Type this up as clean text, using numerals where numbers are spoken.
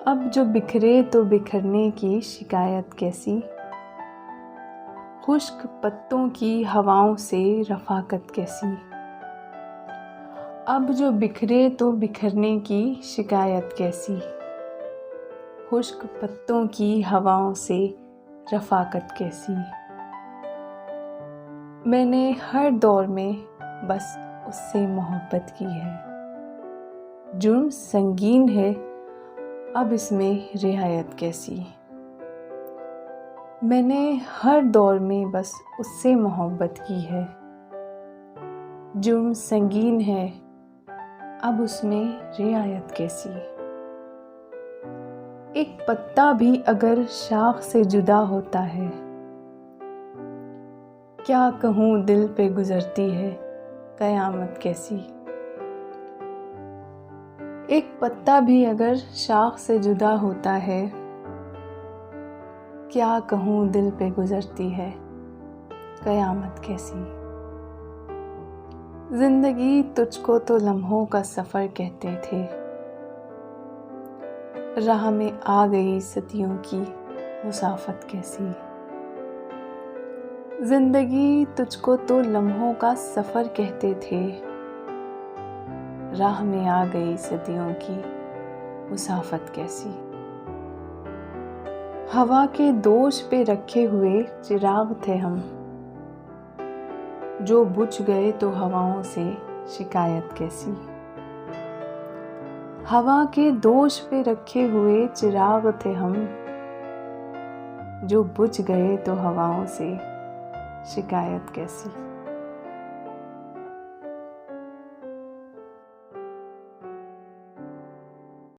अब जो बिखरे तो बिखरने की शिकायत कैसी, खुश्क पत्तों की हवाओं से रफ़ाकत कैसी। अब जो बिखरे तो बिखरने की शिकायत कैसी, खुश्क पत्तों की हवाओं से रफ़ाकत कैसी। मैंने हर दौर में बस उससे मोहब्बत की है, जुर्म संगीन है अब इसमें रियायत कैसी। मैंने हर दौर में बस उससे मोहब्बत की है, जुर्म संगीन है अब उसमें रियायत कैसी। एक पत्ता भी अगर शाख से जुदा होता है, क्या कहूँ दिल पे गुजरती है क़यामत कैसी। एक पत्ता भी अगर शाख से जुदा होता है, क्या कहूँ दिल पे गुजरती है क़यामत कैसी। ज़िंदगी तुझको तो लम्हों का सफ़र कहते थे, राह में आ गई सदियों की मुसाफत कैसी। ज़िंदगी तुझको तो लम्हों का सफ़र कहते थे, राह में आ गई सदियों की मुसाफत कैसी। हवा के दोष पे रखे हुए चिराग थे हम, जो बुझ गए तो हवाओं से शिकायत कैसी। हवा के दोष पे रखे हुए चिराग थे हम, जो बुझ गए तो हवाओं से शिकायत कैसी।